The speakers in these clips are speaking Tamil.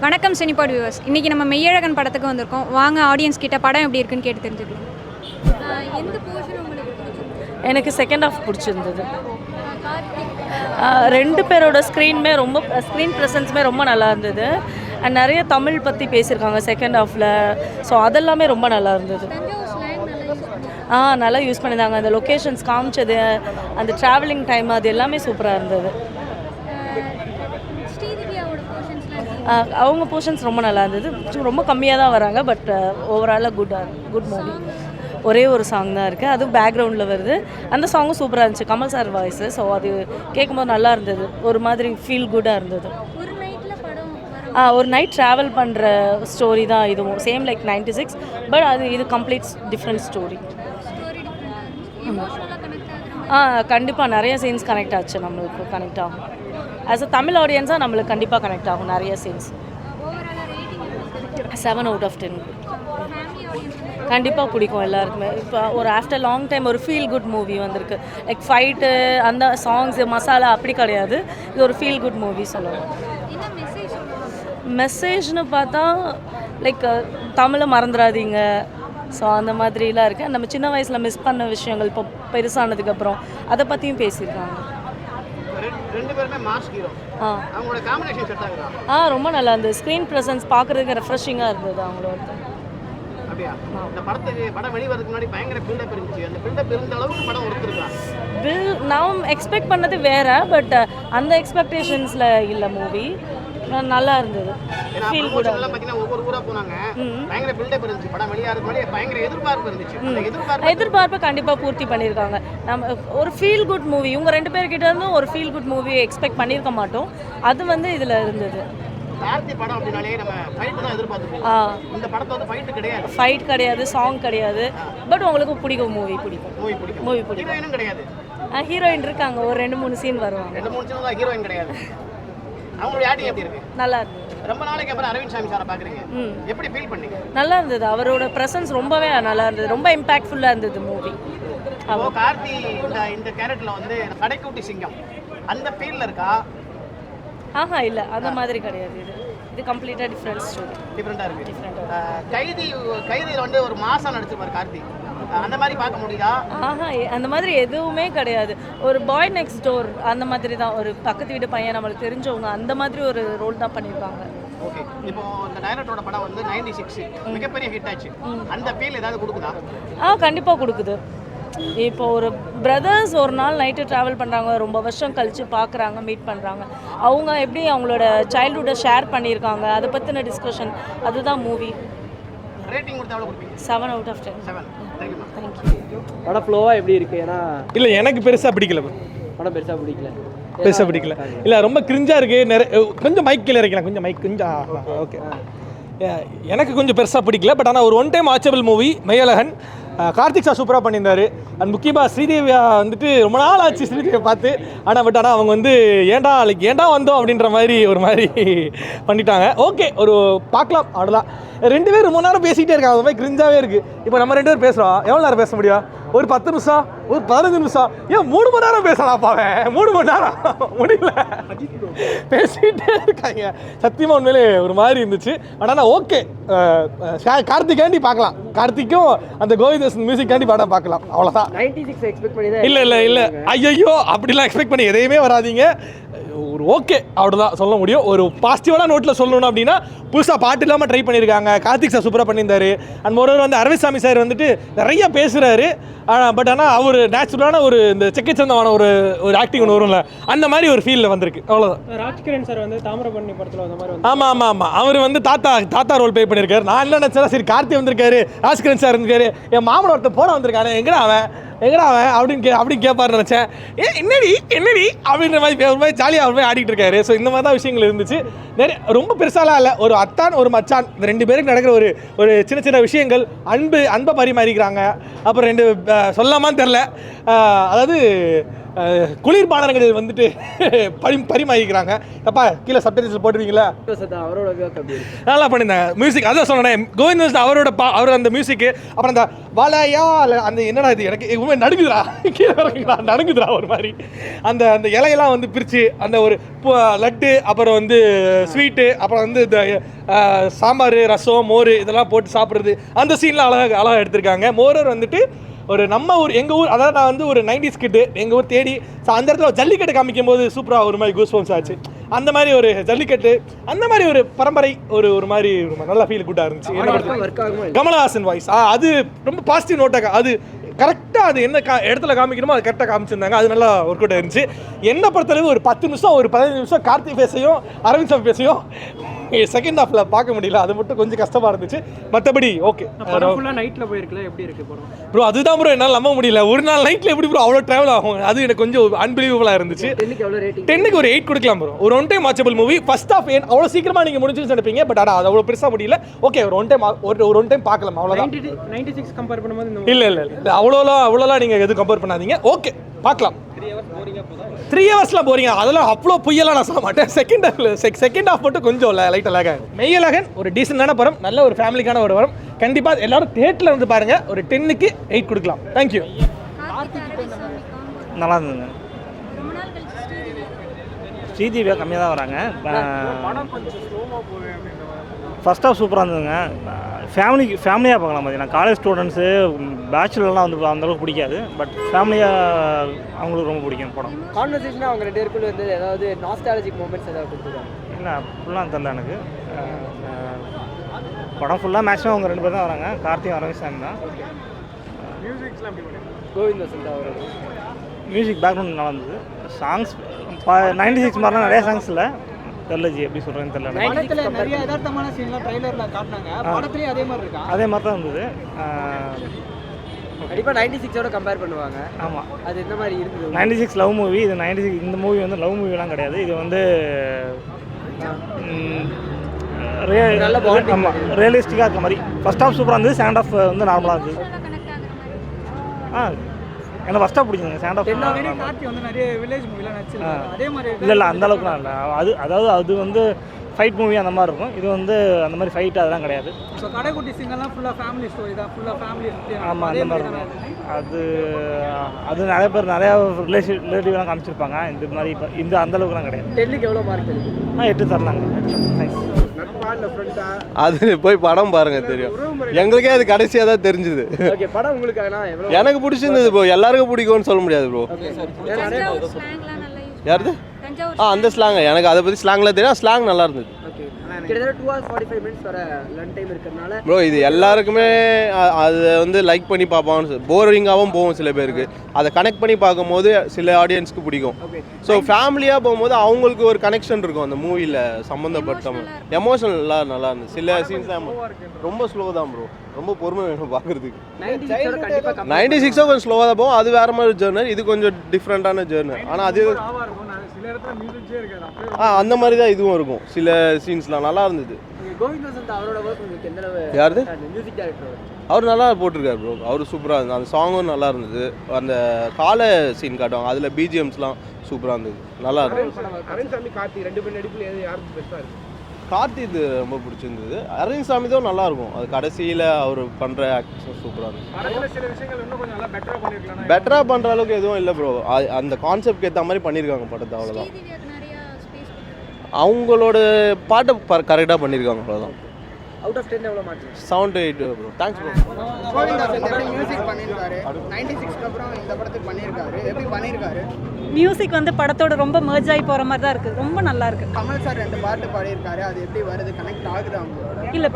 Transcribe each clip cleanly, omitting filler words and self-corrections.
வணக்கம் சினிபாட் வியூவர்ஸ். இன்றைக்கி நம்ம மெய்யழகன் படத்துக்கு வந்திருக்கோம். வாங்க ஆடியன்ஸ் கிட்ட படம் எப்படி இருக்குன்னு கேட்டு தெரிஞ்சுக்கலாம். எந்த போர்ஷன் உங்களுக்கு பிடிச்சிருந்தது? எனக்கு செகண்ட் ஹாஃப் பிடிச்சிருந்தது. ரெண்டு பேரோட ஸ்க்ரீன் ப்ரெசன்ஸுமே ரொம்ப நல்லா இருந்தது. அண்ட் நிறைய தமிழ் பற்றி பேசியிருக்காங்க செகண்ட் ஹாஃபில். ஸோ அதெல்லாமே ரொம்ப நல்லா இருந்தது. நல்லா யூஸ் பண்ணியிருந்தாங்க. அந்த லொக்கேஷன்ஸ் காமிச்சது, அந்த ட்ராவலிங் டைம், அது எல்லாமே சூப்பராக இருந்தது. அவங்க போர்ஷன்ஸ் ரொம்ப நல்லா இருந்தது. ரொம்ப கம்மியாக தான் வராங்க, பட் ஓவராலாக குட் மூவி. ஒரே ஒரு சாங் தான் இருக்குது, அதுவும் பேக்ரவுண்டில் வருது. அந்த சாங்கும் சூப்பராக இருந்துச்சு, கமல் சார் வாய்ஸு. ஸோ அது கேட்கும்போது நல்லா இருந்தது, ஒரு மாதிரி ஃபீல் குட்டாக இருந்தது. ஒரு நைட் ட்ராவல் பண்ணுற ஸ்டோரி தான் இதுவும், சேம் லைக் 96, பட் இது கம்ப்ளீட் டிஃப்ரெண்ட் ஸ்டோரி. கண்டிப்பாக நிறைய சீன்ஸ் கனெக்ட் ஆச்சு, நம்மளுக்கு கனெக்ட் ஆகும். ஆஸ் அ தமிழ் ஆடியன்ஸாக நம்மளுக்கு கண்டிப்பாக கனெக்ட் ஆகும் நிறைய சீன்ஸ். 7 out of 10 கண்டிப்பாக பிடிக்கும் எல்லாருக்குமே. இப்போ ஒரு ஆஃப்டர் லாங் டைம் ஒரு ஃபீல் குட் மூவி வந்திருக்கு. லைக் ஃபைட்டு, அந்த சாங்ஸு, மசாலா அப்படி கிடையாது. இது ஒரு ஃபீல் குட் மூவி சொல்லலாம். மெசேஜ்னு பார்த்தா லைக் தமிழை மறந்துடாதீங்க. ஸோ அந்த மாதிரிலாம் இருக்குது. நம்ம சின்ன வயசில் மிஸ் பண்ண விஷயங்கள் இப்போ பெருசானதுக்கப்புறம் அதை பற்றியும் பேசியிருக்காங்க. ரொம்ப நல்லா இருந்தது. ஸ்க்ரீன் ப்ரெசன்ஸ் பார்க்குறதுக்கு ரெஃப்ரெஷிங்காக இருந்தது அவங்களோட. நான் எக்ஸ்பெக்ட் பண்ணது வேற, பட் அந்த எக்ஸ்பெக்டேஷன்ஸில் இல்லை மூவி. நல்லா இருந்தது. எதிர்பார்ப்பை கண்டிப்பாக பூர்த்தி பண்ணியிருக்காங்க. நம்ம ஒரு ஃபீல் குட் மூவி, இவங்க ரெண்டு பேர்கிட்ட இருந்தும் ஒரு ஃபீல் குட் மூவி எக்ஸ்பெக்ட் பண்ணியிருக்க மாட்டோம். அது வந்து இதில் இருந்தது. ஃபைட் கிடையாது, சாங் கிடையாது, பட் உங்களுக்கு பிடிக்கும் மூவி பிடிக்கும். ஹீரோயின் இருக்காங்க, ஒரு 2-3 சீன் வருவாங்க. நல்லா இருந்தது. ரொம்ப நாளைக்கு அப்புறம் அரவிந்த் சாமி சாரை பார்க்குறீங்க, எப்படி ஃபீல் பண்ணீங்க? நல்லா இருந்தது. அவரோட ப்ரெசன்ஸ் ரொம்பவே நல்லா இருந்தது. ரொம்ப இம்பாக்ட்ஃபுல்லாக இருந்தது மூவி. கார்த்தி இந்த கேரக்டரில் வந்து கடைக்குட்டி சிங்கம் அந்த ஃபீல்ல இருக்கா? இல்லை, அந்த மாதிரி கிடையாது. இது கம்ப்ளீட்டாக டிஃப்ரெண்ட்டாக இருக்குது. கைதியில் வந்து ஒரு மாசம் நடிச்சிருப்பார் கார்த்தி, அந்த மாதிரி பார்க்க முடியுதா? அந்த மாதிரி எதுவுமே கிடையாது. ஒரு பாய் நெக்ஸ்ட் டோர் அந்த மாதிரி தான், ஒரு பக்கத்து வீட்டு பையன், நம்மளுக்கு தெரிஞ்சவங்க, அந்த மாதிரி ஒரு ரோல் தான் பண்ணியிருக்காங்க. ஓகே, இப்போ இந்த டைரக்டரோட படம் வந்து 96 மிகப்பெரிய ஹிட் ஆச்சு. அந்த ஃபீல் ஏதாவது கொடுக்குதா? கண்டிப்பாக கொடுக்குது. இப்போ ஒரு பிரதர்ஸ் ஒரு நாள் நைட்டு ட்ராவல் பண்ணுறாங்க, ரொம்ப வருஷம் கழித்து பார்க்குறாங்க, மீட் பண்ணுறாங்க. அவங்க எப்படி அவங்களோட சைல்ட்ஹுட்டை ஷேர் பண்ணியிருக்காங்க, அதை பற்றின டிஸ்கஷன், அதுதான் மூவி. ரேட்டிங் கொடுத்தா எவ்வளவு கொடுப்பீங்க? 7 out of 10. 7. Thank you. படம் ஃப்ளோவாக எப்படி இருக்குது? ஏன்னா இல்லை, எனக்கு பெருசாக பிடிக்கல. படம் பெருசாக பிடிக்கல. இல்லை, ரொம்ப கிரிஞ்சாக இருக்குது. கொஞ்சம் மைக் கீழே இறக்கலாம், கொஞ்சம் மைக் கொஞ்சம். ஓகே, எனக்கு கொஞ்சம் பெருசாக பிடிக்கல. பட் ஆனால் ஒரு one time watchable movie. Meiyazhagan Karthik sir சூப்பராக பண்ணியிருந்தார். அண்ட் முக்கியமாக ஸ்ரீதேவியா வந்துட்டு ரொம்ப நாள் ஆச்சு ஸ்ரீதேவியை பார்த்து. ஆனால் அவங்க வந்து ஏண்டா வந்தோம் அப்படின்ற மாதிரி ஒரு மாதிரி பண்ணிட்டாங்க. ஓகே, ஒரு பார்க்கலாம், அவ்வளோதான். 2 பேர் ரொம்ப நேரம் பேசிக்கிட்டே இருக்காங்க, அது மாதிரி கிரிஞ்சாகவே இருக்குது. இப்போ நம்ம 2 பேர் பேசுகிறோம், எவ்வளோ நேரம் பேச முடியும்? ஒரு 10 நிமிஷம், ஒரு 15 நிமிஷம், ஏன் 3 மணி நேரம் பேசலாம்? பாவேன் 3 மணி நேரம் முடியல, பேசிக்கிட்டே இருக்காங்க. சத்தியமாக உண்மையிலே ஒரு மாதிரி இருந்துச்சு. ஆனால் ஓகே, கார்த்திகாண்டி பார்க்கலாம். கார்த்திக்கும் அந்த கோவிந்தன் மியூசிக்காண்டி படம் பார்க்கலாம், அவ்வளோதான். 96 எக்ஸ்பெக்ட் பண்ணி தான். இல்லை, ஐயோ அப்படிலாம் எக்ஸ்பெக்ட் பண்ணி எதையுமே வராதிங்க. ஒரு ஓகே, அவ்வளோதான் சொல்ல முடியும். ஒரு பாசிட்டிவான நோட்டில் சொல்லணும் அப்படின்னா, புதுசாக பாட்டு இல்லாமல் ட்ரை பண்ணியிருக்காங்க. கார்த்திக் சார் சூப்பராக பண்ணியிருந்தார். அண்ட் மொரோவர் வந்து அரவிந்த் சாமி சார் வந்துட்டு நிறைய பேசுகிறாரு. பட் ஆனால் அவர் நேச்சுரலான ஒரு இந்த செக்கச்சந்தமான ஒரு ஆக்டிங் ஒன்று வரும்ல, அந்த மாதிரி ஒரு ஃபீலில் வந்திருக்கு, அவ்வளோதான். ராஜ்கிரண் சார் வந்து தாமிரபரணி படத்தில் அந்த மாதிரி ஆமாம், அவர் வந்து தாத்தா ரோல் ப்ளே பண்ணியிருக்காரு. நான் என்ன நினச்சேன், சரி கார்த்தி வந்திருக்காரு, ராஜ்கிரண் சார் இருந்திருக்காரு, என் மாமன் ஒருத்தர் போட வந்திருக்காரு, எங்கடா அவன் அப்படின்னு கேட்பாருன்னு நினச்சேன். என்னடி அப்படின்ற மாதிரி ஒரு மாதிரி ஜாலியாக அவர் போய் ஆடிட்டு இருக்காரு. ஸோ இந்த மாதிரி தான் விஷயங்கள் இருந்துச்சு. நிறைய ரொம்ப பெருசாலாம் இல்லை, ஒரு அத்தான் ஒரு மச்சான், இந்த 2 பேருக்கு நடக்கிற ஒரு சின்ன விஷயங்கள், அன்பை பரிமாறிக்கிறாங்க. அப்புறம் 2 சொல்லாமான்னு தெரில, அதாவது குளிர்பானங்கள் வந்துட்டு பரிமாறிக்கிறாங்க. அப்பா கீழே சப்டைட்டில்ஸ் போட்டுருவீங்களா? அவரோட ஒர்க் அப்படி இருக்கு. நல்லா பண்ணியிருந்தாங்க. மியூசிக் அதான் சொன்னேன், கோவிந்த் அவர் அந்த மியூசிக்கு, அப்புறம் அந்த வாழையா அந்த என்னடா இது எனக்கு நடுங்குதுரா, கீழே இறங்குங்களா நடுங்குதுரா ஒரு மாதிரி. அந்த அந்த இலையெல்லாம் வந்து பிரித்து அந்த ஒரு லட்டு, அப்புறம் வந்து ஸ்வீட்டு, அப்புறம் வந்து இந்த சாம்பார், ரசம், மோர் இதெல்லாம் போட்டு சாப்பிட்றது, அந்த சீன்லாம் அழகாக எடுத்திருக்காங்க. மோரர் வந்துட்டு ஒரு நம்ம ஊர் எங்கள் ஊர், அதாவது நான் வந்து ஒரு 90s கிட்டு எங்கள் ஊர் தேடி அந்த இடத்துல ஜல்லிக்கட்டு காமிக்கும் போது சூப்பராக ஒரு மாதிரி கூஸ்பம்ஸ் ஆச்சு. அந்த மாதிரி ஒரு ஜல்லிக்கட்டு, அந்த மாதிரி ஒரு பரம்பரை ஒரு மாதிரி நல்ல ஃபீல் குட்டாக இருந்துச்சு. கமலஹாசன் வாய்ஸ் அது ரொம்ப பாசிட்டிவ் நோட்டாக, அது கரெக்டாக அது என்ன இடத்துல காமிக்கணுமோ அது கரெக்டாக காமிச்சிருந்தாங்க. அது நல்லா ஒர்க் அவுட் ஆயிருந்துச்சு. என்ன பொறுத்தளவு ஒரு 10 நிமிஷம் ஒரு 15 நிமிஷம் கார்த்திக் பேசையும் அரவிந்த் சாமி பேசையும் செகண்ட் ஹாஃப்ல பார்க்க முடியல. அது மட்டும் கொஞ்சம் கஷ்டமா இருந்துச்சு. மற்றபடி ஓகே. நைட்ல போயிருக்கல, எப்படி இருக்கு படம் ப்ரோ? அதுதான் ப்ரோ என்னால் நம்ப முடியல. ஒரு நாள் நைட்ல எப்படி ப்ரோ அவ்வளோ ட்ராவல் ஆகும்? அது எனக்கு கொஞ்சம் அன்பிலீவபிளாக இருந்துச்சு. 10க்கு ஒரு 8 கொடுக்கலாம் ப்ரோ. ஒரு one time watchable movie. First half அவ்வளோ சீக்கிரமா நீங்க முடிஞ்சுன்னு நினைப்பீங்க, பட் ஆனால் அது அவ்வளோ பெருசாக முடியல. ஓகே, ஒரு ஒன் டைம் பார்க்கலாம், அவ்வளோதான். 96 கம்பேர் பண்ணும்போது இல்லை அவ்வளோலாம் நீங்கள் எதுவும் கம்பேர் பண்ணாதீங்க. ஓகே, பார்க்கலாம். 3 ஹவர்ஸ்லாம் போறீங்க, அதெல்லாம் அவ்வளோ பொய்யெல்லாம் நான் சொல்ல மாட்டேன். செகண்ட் ஹாஃப் மட்டும் கொஞ்சம் லைட்டாக லேக் ஆகும். மெய்யழகன் ஒரு டீசெண்டான படம், நல்ல ஒரு ஃபேமிலிக்கான ஒரு படம். கண்டிப்பாக எல்லாரும் தேட்டரில் வந்து பாருங்க. ஒரு 10க்கு 8 கொடுக்கலாம். தேங்க்யூ. நல்லா இருந்ததுங்க. ஸ்ரீதேவியா கம்மியாக தான் வராங்க. ஃபர்ஸ்ட் ஹாஃப் சூப்பராக இருந்ததுங்க. ஃபேமிலியாக பார்க்கலாம். பார்த்தீங்கன்னா காலேஜ் ஸ்டூடெண்ட்ஸு, பேச்சுலர்லாம் வந்து அந்தளவுக்கு பிடிக்காது, பட் ஃபேமிலியாக அவங்களுக்கு ரொம்ப பிடிக்கும் படம். கான்வர்சேஷனாக அவங்க 2 பேருக்குள்ள வந்து ஏதாவது நாஸ்டாலஜிக் மூமெண்ட்ஸ் ஏதாவது கொடுத்துருக்காங்க? இல்லை, ஃபுல்லாக தெரியல எனக்கு. படம் ஃபுல்லாக மேக்ஸிமம் அவங்க 2 பேர் தான் வராங்க, கார்த்திக் அரவிந்த் சாமி தான். கோவிந்த் வசந்த் அவரோட மியூசிக் பேக்ரவுண்ட் நல்லா இருந்தது. சாங்ஸ் 96 மாதிரிலாம் நிறைய சாங்ஸ் இல்லை, தெரியல ஜி எப்படி சொல்கிறேன்னு தெரியல. நிறைய யதார்த்தமான சீன்லாம் ட்ரைலரில் காட்டினாங்க, படத்துலேயும் அதே மாதிரி இருக்கா? அதே மாதிரி தான் இருந்தது. கண்டிப்பாக 96ஓட கம்பேர் பண்ணுவாங்க. ஆமாம், அது என்ன மாதிரி இருந்தது? 96 லவ் மூவி இது. 96 இந்த மூவி வந்து லவ் மூவிலாம் கிடையாது. இது வந்து ஆமாம் ரியலிஸ்டிக்காக இருக்க மாதிரி. ஃபர்ஸ்ட் ஹாஃப் சூப்பராக இருந்தது, செகண்ட் ஹாஃப் வந்து நார்மலாக இருந்தது. எனக்கு ஃபர்ஸ்ட் ஹாஃப் பிடிச்சிங்க. செகண்ட் ஹாஃப் கார்த்தி வந்து நிறைய வில்லேஜ் மூவிலாம் நடிச்சிருக்காங்க, அதே மாதிரி இல்லை அந்த அளவுக்குலாம் இல்லை. அது வந்து ஃபைட் மூவி அந்த மாதிரி இருக்கும். இது வந்து அந்த மாதிரி ஃபைட் அதெல்லாம் கிடையாது. ஸோ கடைக்குட்டி சிங்கெல்லாம் ஃபுல்லாக ஃபேமிலி ஸ்டோரி தான், ஃபுல்லாக ஃபேமிலி. ஆமாம், அந்த மாதிரி இருக்கும். அது நிறைய பேர் நிறையா ரிலேட்டிவ்லாம் காமிச்சிருப்பாங்க. இந்த மாதிரி இப்போ இந்த அந்தளவுக்குலாம் கிடையாது. 10க்கு எவ்வளோ மார்க் இருக்கு? 8 தரலாங்க. தேங்க்ஸ். அது போய் படம் பாருங்க, தெரியும். எங்களுக்கே அது கடைசியாக தான் தெரிஞ்சுது. ஓகே, படம் உங்களுக்கு எனக்கு பிடிச்சிருந்தது ப்ரோ. எல்லாருக்கும் பிடிக்கும்னு சொல்ல முடியாது ப்ரோ. யாருது? அந்த ஸ்லாங் எனக்கு அதை பற்றி ஸ்லாங்கில் தெரியும். ஸ்லாங் நல்லா இருந்தது. கிட்டத்தட்ட 2 hours 45 minutes வர ரன் டைம் இருக்கிறதுனால ப்ரோ இது எல்லாருக்குமே அதை வந்து லைக் பண்ணி பார்ப்பாங்க. போரிங்காகவும் போகும் சில பேருக்கு. அதை கனெக்ட் பண்ணி பார்க்கும்போது சில ஆடியன்ஸ்க்கு பிடிக்கும். ஸோ ஃபேமிலியாக போகும்போது அவங்களுக்கு ஒரு கனெக்ஷன் இருக்கும் அந்த மூவியில் சம்மந்தப்பட்ட. எமோஷனலாக நல்லா இருந்துச்சு. சில சீன்ஸ் தான் ரொம்ப ஸ்லோ தான் ப்ரோ. ரொம்ப பொறுமை வேணும் பார்க்குறதுக்கு. 96 கொஞ்சம் ஸ்லோவாக தான் போகும். அது வேறு மாதிரி ஜேர்னர், இது கொஞ்சம் டிஃப்ரெண்ட்டான ஜேர்னர். ஆனால் அது அந்த மாதிரி தான் இதுவும் இருக்கும். சில சீன்ஸ்லாம் நல்லா இருந்தது. கோவிந்த் வசந்த் அவரோட ஒர்க் உங்களுக்கு எந்த அளவு? யாருது? Music director. அவர் நல்லா போட்டிருக்காரு ப்ரோ. அவர் சூப்பராக இருந்தது. அந்த சாங்கும் நல்லா இருந்தது. அந்த காலை சீன் காட்டுவாங்க, அதில் பிஜிஎம்ஸ்லாம் சூப்பராக இருந்தது. நல்லா இருந்தது. அரவிந்த் சாமி கார்த்தி 2 பேர் நடிப்பில் யாருக்கு பெஸ்ட்டாக இருக்குது? கார்த்தி இது ரொம்ப பிடிச்சிருந்தது. அரவிந்த் சாமி தான் நல்லா இருக்கும். அது கடைசியில் அவர் பண்ணுற ஆக்டிங் சூப்பராக இருந்தது. சில விஷயங்கள் இன்னும் கொஞ்சம் நல்லா பெட்டராக பண்ணியிருக்கலாம். பெட்டராக பண்ணுற அளவுக்கு எதுவும் இல்லை ப்ரோ. அந்த கான்செப்ட் ஏற்ற மாதிரி பண்ணியிருக்காங்க படத்தை, அவ்வளோதான். அவங்களோட பாட்டை கரெக்டாக பண்ணியிருக்காங்க, அவ்வளோதான். அவுட் ஆஃப் 10 எவ்வளோ mark? 7 to 8 bro. Thanks bro. Kovind Vasanth music பண்ணியிருக்காரு. 96க்கு அப்புறம் இந்த படத்துக்கு பண்ணியிருக்காரு. எப்படி பண்ணியிருக்காரு? மியூசிக் வந்து படத்தோட ரொம்ப மர்ஜ் ஆகி போகிற மாதிரி தான் இருக்குது. ரொம்ப நல்லா இருக்குது. கமல் சார் 2 பாட்டு பாடியிருக்காரு. அது எப்படி வருது? கனெக்ட் ஆகுது அவங்களோட? இல்லை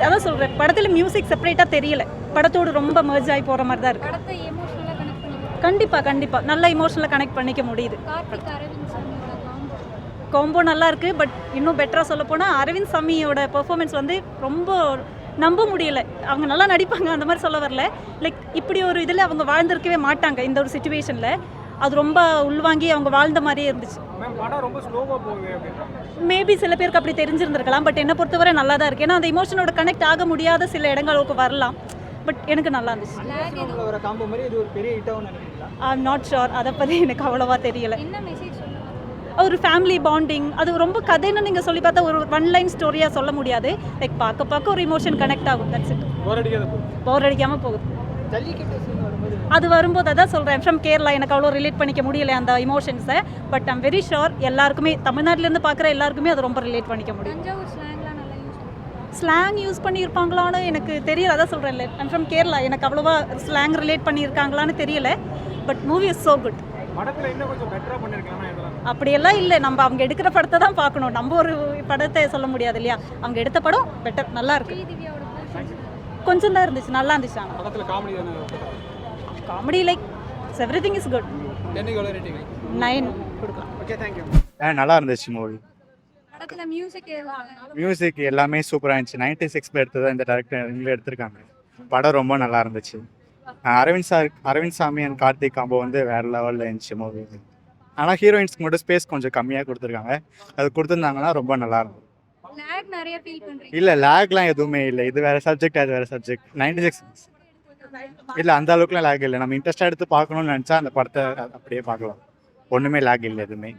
அதான் சொல்கிறேன், படத்தில் மியூசிக் செப்பரேட்டாக தெரியல. படத்தோடு ரொம்ப மர்ஜ் ஆகி போகிற மாதிரி தான் இருக்குது. கண்டிப்பாக நல்ல இமோஷனலாக கனெக்ட் பண்ணிக்க முடியுது. காம்போ நல்லா இருக்குது. பட் இன்னும் பெட்டராக சொல்ல போனால் அரவிந்த் சாமியோட பெர்ஃபார்மன்ஸ் வந்து ரொம்ப நம்ப முடியல. அவங்க நல்லா நடிப்பாங்க, அந்த மாதிரி சொல்ல வரல. லைக் இப்படி ஒரு இதில் அவங்க வாழ்ந்திருக்கவே மாட்டாங்க இந்த ஒரு சிச்சுவேஷனில். அது ரொம்ப உள்வாங்கி அவங்க வாழ்ந்த மாதிரியே இருந்துச்சு. மேபி சில பேருக்கு அப்படி தெரிஞ்சிருந்திருக்கலாம். பட் என்னை பொறுத்தவரை நல்லா தான் இருக்குது. ஏன்னா அந்த இமோஷனோட கனெக்ட் ஆக முடியாத சில இடங்களுக்கு வரலாம். பட் எனக்கு நல்லா இருந்துச்சு. ஒரு காம்போ மாதிரி இது ஒரு பெரிய ஹிட்டாகவும் நினைக்கிறீங்களா? ஐ எம் நாட் ஷுர், அதை பற்றி எனக்கு அவ்வளோவா தெரியல. என்ன மெசேஜ் சொல்லுவாங்க? ஒரு ஃபேமிலி பாண்டிங், அது ரொம்ப கதைன்னு நீங்கள் சொல்லி பார்த்தா ஒரு ஒன் லைன் ஸ்டோரியாக சொல்ல முடியாது. லைக் பார்க்க பார்க்க ஒரு இமோஷன் கனெக்ட் ஆகும். That's it. போர் அடிக்காமல் போகுது. ஜல்லிக்கட்டு scene வரும்போது அது வரும்போது அதான் சொல்கிறேன், ஃப்ரம் கேரளா எனக்கு அவ்வளோ ரிலேட் பண்ணிக்க முடியல அந்த இமோஷன்ஸை. பட் ஐம் வெரி ஷுர் எல்லாருக்குமே, தமிழ்நாட்டிலேருந்து பார்க்குற எல்லாருக்குமே அது ரொம்ப ரிலேட் பண்ணிக்க முடியும். தஞ்சாவூர் ஸ்லாங்லாம் நல்லா யூஸ் பண்ணுவாங்க. ஸ்லாங் யூஸ் பண்ணியிருப்பாங்களான்னு எனக்கு தெரியல, அதான் சொல்கிறேன்ல, ஐம் ஃப்ரம் கேரளா, எனக்கு அவ்வளோவா ஸ்லாங் ரிலேட் பண்ணியிருக்காங்களான்னு தெரியல. But movie is so good. படத்துல இன்னும் கொஞ்சம் பெட்டரா பண்ணிருக்கலாம் இதெல்லாம். அப்படியெல்லாம் இல்லை, நம்ம அவங்க எடுக்கிற படத்தை தான் பார்க்கணும், நம்ம ஒரு படத்தை சொல்ல முடியாது இல்லையா. அவங்க எடுத்த படம் பெட்டர், நல்லா இருக்கு. ஸ்ரீதிவ்யாவோட போர்ஷன்ஸ் கொஞ்சம் தான் இருந்துச்சு, நல்லா இருந்துச்சு. ஆனால் படத்துல காமெடி தானே. Comedy like everything is good. என்னைக்கு எவ்வளோ ரேட்டிங்? 9 கொடுக்கலாம். Okay, thank you. நல்லா இருந்துச்சு மூவி. படத்துல மியூசிக் மியூசிக் எல்லாமே சூப்பராக இருந்துச்சு. 96 எடுத்தது இந்த டேரக்டர் இவங்களே எடுத்திருக்காங்க. படம் ரொம்ப நல்லா இருந்துச்சு. அரவிந்த் சாமி அண்ட் கார்த்திக் காம்போ வந்து வேறு லெவலில் இருந்துச்சு மூவி. ஆனால் ஹீரோயின்ஸ்க்கு மட்டும் ஸ்பேஸ் கொஞ்சம் கம்மியாக கொடுத்துருக்காங்க. அது கொடுத்துருந்தாங்கன்னா ரொம்ப நல்லாயிருக்கும். லேக் நிறைய ஃபீல் பண்றீங்க? இல்லை லேக்லாம் எதுவுமே இல்லை. இது வேறு சப்ஜெக்ட், அது வேறு சப்ஜெக்ட். 96 இல்லை, அந்த அளவுக்குலாம் லேக் இல்லை. நம்ம இன்ட்ரெஸ்ட்டாக எடுத்து பார்க்கணும்னு நினச்சா அந்த படத்தை அப்படியே பார்க்கலாம். ஒன்றுமே லேக் இல்லை எதுவுமே.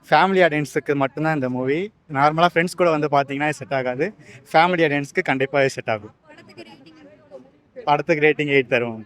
ஃபேமிலி ஆடியன்ஸுக்கு மட்டும்தான் இந்த மூவி. நார்மலாக ஃப்ரெண்ட்ஸ் கூட வந்து பார்த்தீங்கன்னா செட் ஆகாது. ஃபேமிலி ஆடியன்ஸ்க்கு கண்டிப்பாக செட் ஆகும். படத்துக்கு ரேட்டிங் 8 தருவோம்.